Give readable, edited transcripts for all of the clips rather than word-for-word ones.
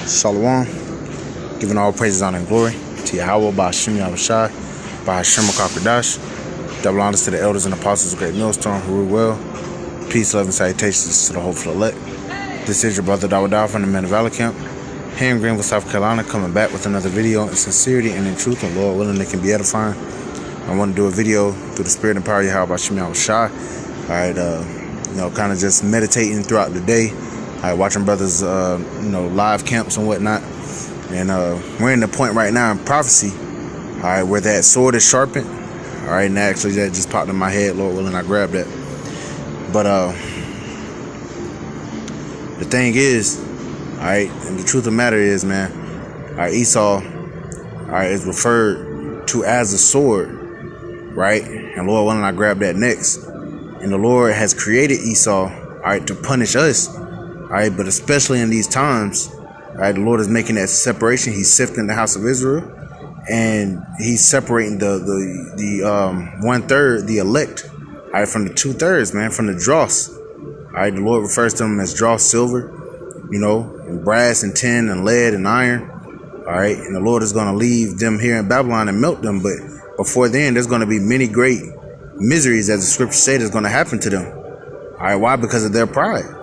Shalom, giving all praises, honor, and glory to Yahweh, by Hashem Yahushai, by Hashem Akakradash. Double honors to the elders and apostles of Great Millstone who rule well. Peace, love, and salutations to the hopeful elect. This is your brother Dawah from the Men of Valor Camp, here in Greenville, South Carolina, coming back with another video in sincerity and in truth, and Lord willing, it can be edifying. I want to do a video through the spirit and power of Yahweh by Hashem Yahushai. Alright, kind of just meditating throughout the day. Watching brothers, live camps and whatnot. And we're in the point right now in prophecy, where that sword is sharpened. And actually that just popped in my head, Lord willing, I grabbed that. But the thing is, and the truth of the matter is, man, Esau, is referred to as a sword, right? And Lord willing, I grab that next. And the Lord has created Esau, to punish us. But especially in these times, the Lord is making that separation. He's sifting the house of Israel, and he's separating the 1/3, the elect, from the 2/3, man, from the dross. The Lord refers to them as dross, silver, and brass and tin and lead and iron. And the Lord is going to leave them here in Babylon and melt them. But before then, there's going to be many great miseries, as the scripture said, is going to happen to them. Why? Because of their pride.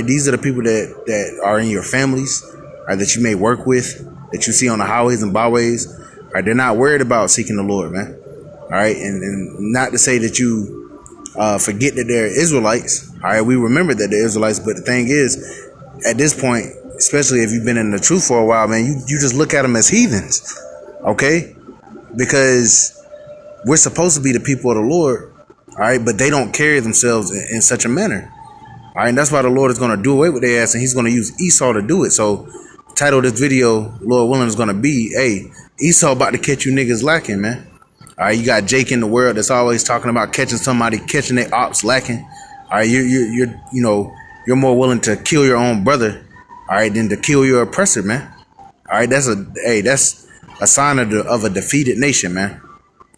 These are the people that are in your families, that you may work with, that you see on the highways and byways. They're not worried about seeking the Lord, man. And not to say that you forget that they're Israelites. We remember that they're Israelites, but the thing is, at this point, especially if you've been in the truth for a while, man, you just look at them as heathens, okay? Because we're supposed to be the people of the Lord, but they don't carry themselves in such a manner. And that's why the Lord is going to do away with their ass, and he's going to use Esau to do it. So the title of this video, Lord willing, is going to be, hey, Esau about to catch you niggas lacking, man. You got Jake in the world that's always talking about catching somebody, catching their ops lacking. You're more willing to kill your own brother, than to kill your oppressor, man. That's a sign of a defeated nation, man.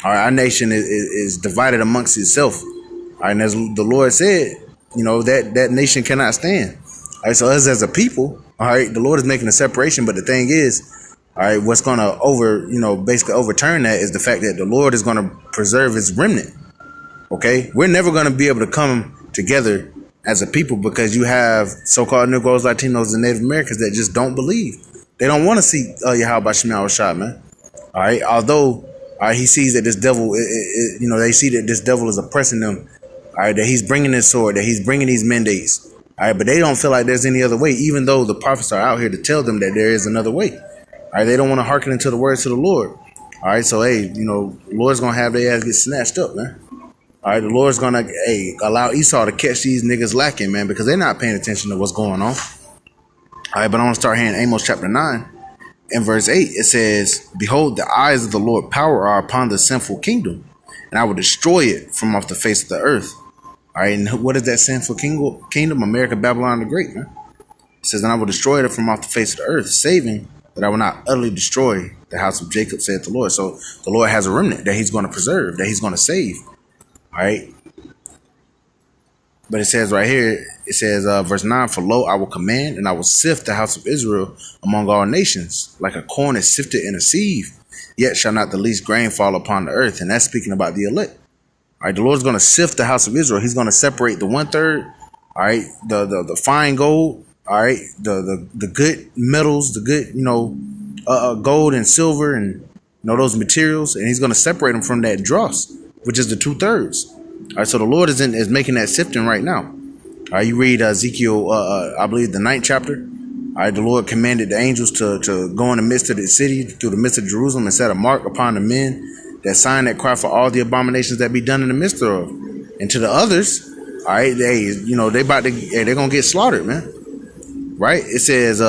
Our nation is divided amongst itself. And as the Lord said, that nation cannot stand. So us as a people, the Lord is making a separation. But the thing is, what's going to basically overturn that is the fact that the Lord is going to preserve his remnant. Okay, we're never going to be able to come together as a people because you have so-called Negroes, Latinos, and Native Americans that just don't believe. They don't want to see Yahweh by Shema Shah, man. Although he sees that this devil, they see that this devil is oppressing them. That he's bringing this sword, that he's bringing these mandates. But they don't feel like there's any other way, even though the prophets are out here to tell them that there is another way. They don't want to hearken into the words of the Lord. So hey, the Lord's gonna have their ass get snatched up, man. The Lord's gonna allow Esau to catch these niggas lacking, man, because they're not paying attention to what's going on. But I want to start here in Amos chapter 9 and verse 8. It says, "Behold, the eyes of the Lord power are upon the sinful kingdom, and I will destroy it from off the face of the earth." And what is that sinful kingdom? America, Babylon the Great, man. It says, "And I will destroy it from off the face of the earth, saving that I will not utterly destroy the house of Jacob, saith the Lord." So the Lord has a remnant that he's going to preserve, that he's going to save. But it says right here, it says, verse 9, "For lo, I will command, and I will sift the house of Israel among all nations, like a corn is sifted in a sieve. Yet shall not the least grain fall upon the earth." And that's speaking about the elect. The Lord's going to sift the house of Israel. He's going to separate the 1/3, the fine gold, the good metals, the good, gold and silver and, those materials. And he's going to separate them from that dross, which is the 2/3. So the Lord is making that sifting right now. You read Ezekiel, I believe the 9th chapter. The Lord commanded the angels to go in the midst of the city, through the midst of Jerusalem, and set a mark upon the men that sign, that cry for all the abominations that be done in the midst thereof. And to the others, they're gonna get slaughtered, man. It says,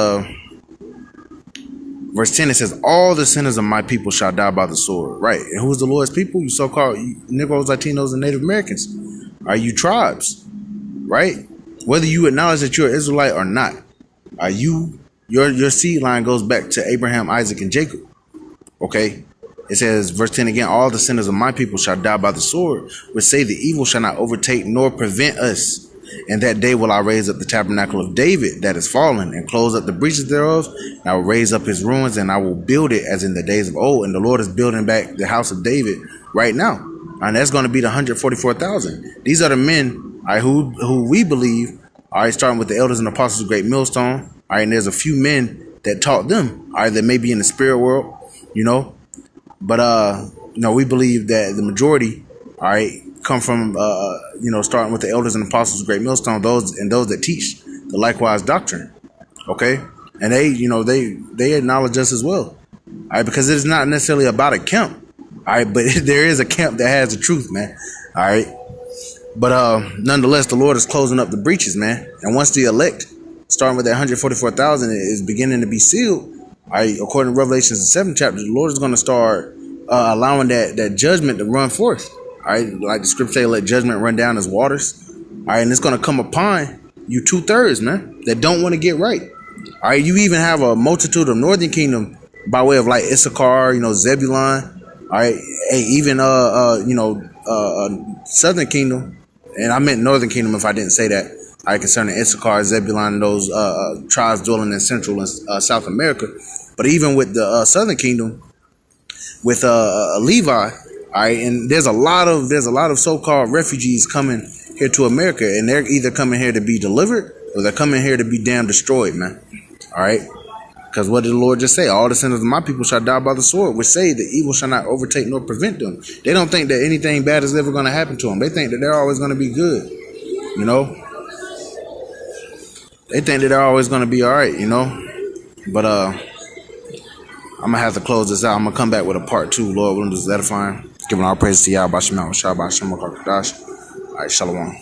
verse 10, it says, "All the sinners of my people shall die by the sword." And who's the Lord's people? You so-called Negroes, Latinos, and Native Americans. You tribes, Whether you acknowledge that you're an Israelite or not, your seed line goes back to Abraham, Isaac, and Jacob. Okay. It says, verse 10 again, "All the sinners of my people shall die by the sword, which say the evil shall not overtake nor prevent us. In that day will I raise up the tabernacle of David that is fallen, and close up the breaches thereof. And I will raise up his ruins, and I will build it as in the days of old. And the Lord is building back the house of David right now. And that's going to be the 144,000. These are the men, all right, who we believe, all right, starting with the elders and apostles of Great Millstone. All right, and there's a few men that taught them, all right, that may be in the spirit world, you know. But we believe that the majority, all right, come from starting with the elders and apostles of Great Millstone, those that teach the likewise doctrine. Okay, and they acknowledge us as well. All right, because it is not necessarily about a camp. All right, but there is a camp that has the truth, man. All right, but nonetheless, the Lord is closing up the breaches, man. And once the elect, starting with that 144,000, is beginning to be sealed, all right, according to Revelations the 7th chapter, the Lord is going to start allowing that judgment to run forth. All right, like the scripture say, let judgment run down as waters. All right, and it's going to come upon you 2/3, man, that don't want to get right. All right, you even have a multitude of Northern Kingdom by way of like Issachar, Zebulun. All right, hey, even Southern Kingdom, and I meant Northern Kingdom if I didn't say that. All right, concerning Issachar, Zebulun, and those tribes dwelling in Central and South America. But even with the Southern Kingdom, with Levi. All right, and there's a lot of so-called refugees coming here to America, and they're either coming here to be delivered or they're coming here to be damn destroyed, man. All right, because what did the Lord just say? All the sinners of my people shall die by the sword, which say that evil shall not overtake nor prevent them. They don't think that anything bad is ever going to happen to them. They think that they're always going to be good, you know. They think that they're always going to be all right, you know. But I'm gonna have to close this out. I'm gonna come back with a part 2. Lord willing, this is edifying. Giving all praise to Yahweh Shema, Shabbat Shema, All right, Shalom.